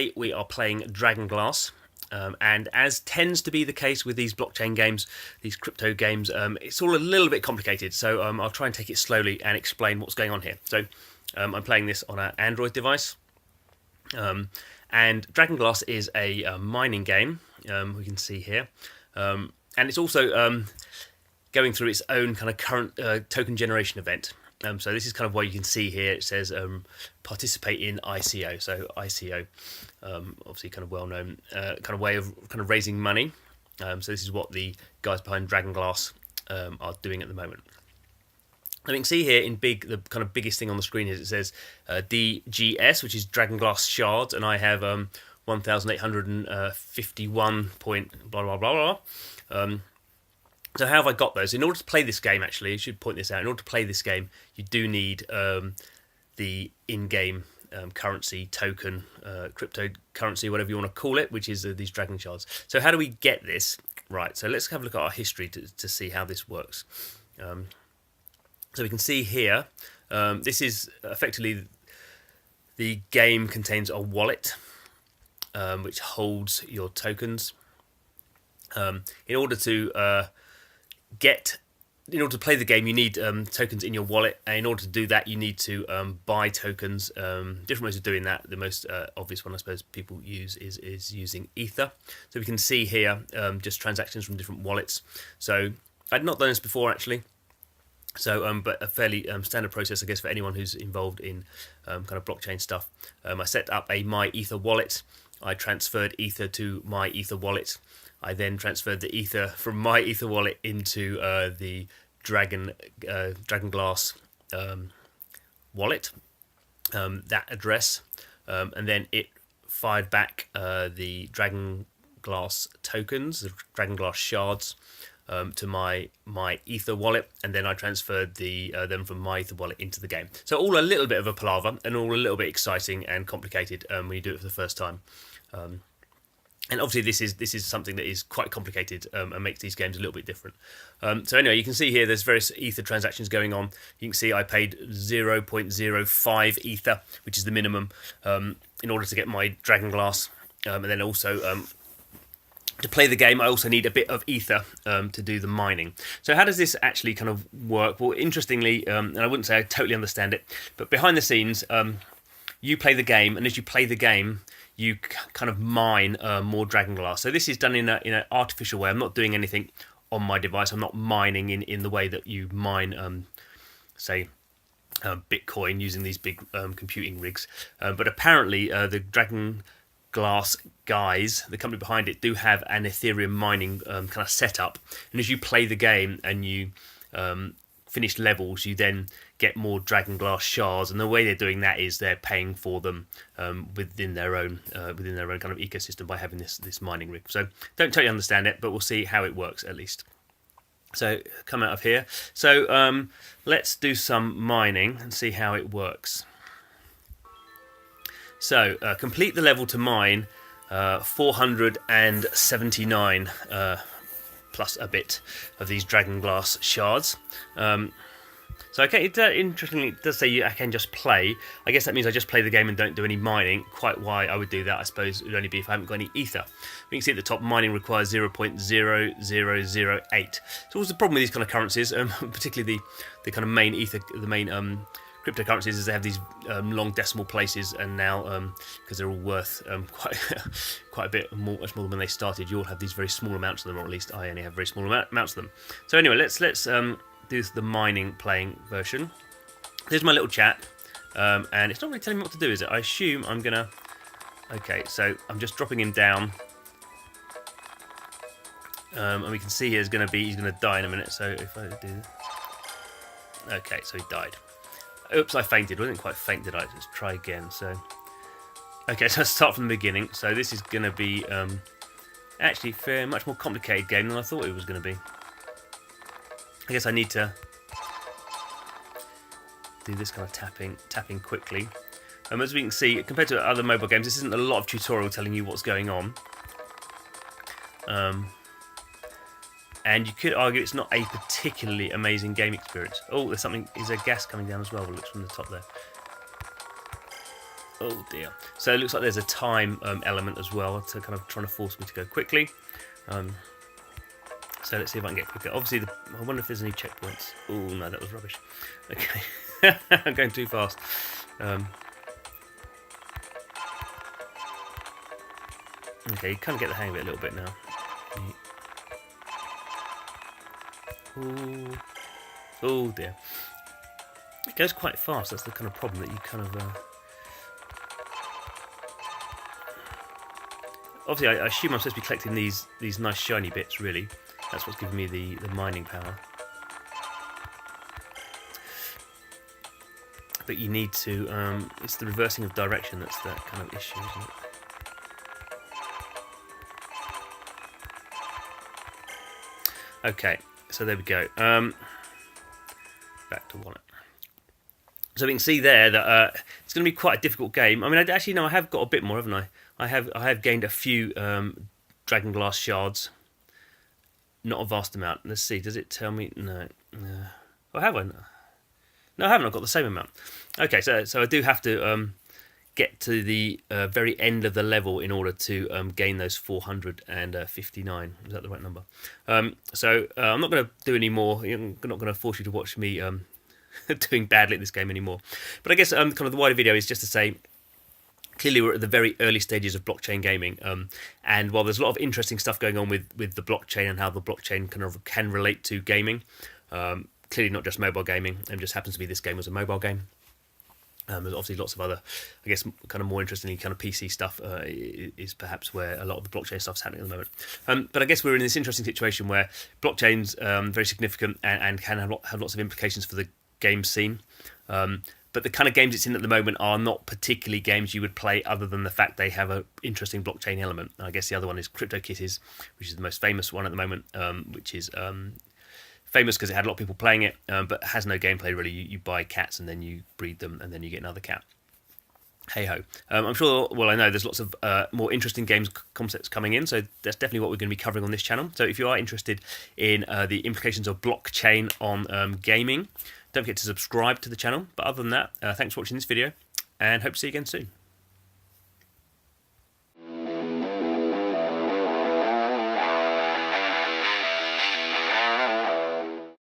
today we are playing Dragonglass, and as tends to be the case with these blockchain games, these crypto games, it's all a little bit complicated, so I'll try and take it slowly and explain what's going on here. So I'm playing this on an Android device, and Dragonglass is a mining game, we can see here, and it's also going through its own kind of current token generation event. So this is kind of what you can see here. It says participate in ICO. So ICO, obviously kind of well-known kind of way of kind of raising money. So this is what the guys behind Dragonglass are doing at the moment. And you can see here in big, the kind of biggest thing on the screen is it says DGS, which is Dragonglass Shards, and I have 1,851 point blah blah blah blah. So how have I got those? In order to play this game, actually, I should point this out. In order to play this game, you do need the in-game currency, token, cryptocurrency, whatever you want to call it, which is these Dragon Shards. So how do we get this? Right, so let's have a look at our history to see how this works. So we can see here, this is effectively the game contains a wallet which holds your tokens. In order to play the game, you need tokens in your wallet, and in order to do that, you need to buy tokens. Different ways of doing that. The most obvious one, I suppose, people use is using Ether. So we can see here just transactions from different wallets. So I'd not done this before, actually. So, but a fairly standard process, I guess, for anyone who's involved in kind of blockchain stuff. I set up a My Ether wallet. I transferred Ether to My Ether wallet. I then transferred the Ether from my Ether wallet into the Dragonglass wallet, that address, and then it fired back the Dragonglass tokens, the Dragonglass Shards, to my Ether wallet, and then I transferred them from my Ether wallet into the game. So all a little bit of a palaver, and all a little bit exciting and complicated when you do it for the first time. And obviously this is something that is quite complicated and makes these games a little bit different. So anyway, you can see here there's various Ether transactions going on. You can see I paid 0.05 Ether, which is the minimum, in order to get my Dragonglass. And then also to play the game, I also need a bit of Ether to do the mining. So how does this actually kind of work? Well, interestingly, and I wouldn't say I totally understand it, but behind the scenes, you play the game, and as you play the game, you kind of mine more Dragonglass. So this is done in an artificial way. I'm not doing anything on my device. I'm not mining in the way that you mine, say, Bitcoin using these big computing rigs. But apparently the Dragonglass guys, the company behind it, do have an Ethereum mining kind of setup. And as you play the game and you finish levels, you then get more Dragonglass Shards, and the way they're doing that is they're paying for them within their own kind of ecosystem by having this mining rig. So don't totally understand it, but we'll see how it works at least. So come out of here. So let's do some mining and see how it works. So complete the level to mine 479 plus a bit of these Dragonglass Shards. So okay, interestingly, it does say I can just play. I guess that means I just play the game and don't do any mining. Quite why I would do that, I suppose, would only be if I haven't got any Ether. We can see at the top, mining requires 0.0008. So what's the problem with these kind of currencies, particularly the kind of main Ether, the main cryptocurrencies, is they have these long decimal places, and now because they're all worth quite a bit more, much more than when they started, you all have these very small amounts of them, or at least I only have very small amounts of them. So anyway, let's do the mining playing version. There's my little chat, and it's not really telling me what to do, is it? I assume I'm gonna. Okay, so I'm just dropping him down, and we can see he's gonna die in a minute. So if I do, okay, so he died. Oops, I fainted. I didn't quite faint, did I? Let's try again. So, okay, so let's start from the beginning. So this is going to be actually a much more complicated game than I thought it was going to be. I guess I need to do this kind of tapping quickly. As we can see, compared to other mobile games, this isn't a lot of tutorial telling you what's going on. And you could argue it's not a particularly amazing game experience. Oh, there's a gas coming down as well, it looks from the top there. Oh dear. So it looks like there's a time element as well to kind of trying to force me to go quickly. So let's see if I can get quicker. Obviously, I wonder if there's any checkpoints. Oh no, that was rubbish. Okay, I'm going too fast. Okay, you kind of get the hang of it a little bit now. Ooh. Oh dear. It goes quite fast. That's the kind of problem that you kind of. Obviously, I assume I'm supposed to be collecting these nice shiny bits. Really, that's what's giving me the mining power. But you need to. It's the reversing of direction that's that kind of issue, isn't it? Okay, so there we go. Back to wallet. So we can see there that it's going to be quite a difficult game. I mean, actually, no, I have got a bit more, haven't I? I have gained a few Dragonglass Shards. Not a vast amount. Let's see, does it tell me? No. Oh, have I? No, I haven't. I've got the same amount. Okay, so I do have to get to the very end of the level in order to gain those 459. Is that the right number? So I'm not going to do any more. I'm not going to force you to watch me doing badly at this game anymore. But I guess kind of the wider video is just to say, clearly we're at the very early stages of blockchain gaming, and while there's a lot of interesting stuff going on with the blockchain and how the blockchain can relate to gaming, clearly not just mobile gaming, and just happens to be this game was a mobile game. There's obviously lots of other, I guess, kind of more interestingly, kind of PC stuff is perhaps where a lot of the blockchain stuff's happening at the moment. But I guess we're in this interesting situation where blockchain's very significant and can have lots of implications for the game scene. But the kind of games it's in at the moment are not particularly games you would play other than the fact they have an interesting blockchain element. And I guess the other one is CryptoKitties, which is the most famous one at the moment, which is famous because it had a lot of people playing it, but has no gameplay really. You buy cats and then you breed them and then you get another cat. Hey ho. I'm sure, well, I know there's lots of more interesting games concepts coming in, so that's definitely what we're going to be covering on this channel. So if you are interested in the implications of blockchain on gaming, don't forget to subscribe to the channel. But other than that, thanks for watching this video and hope to see you again soon.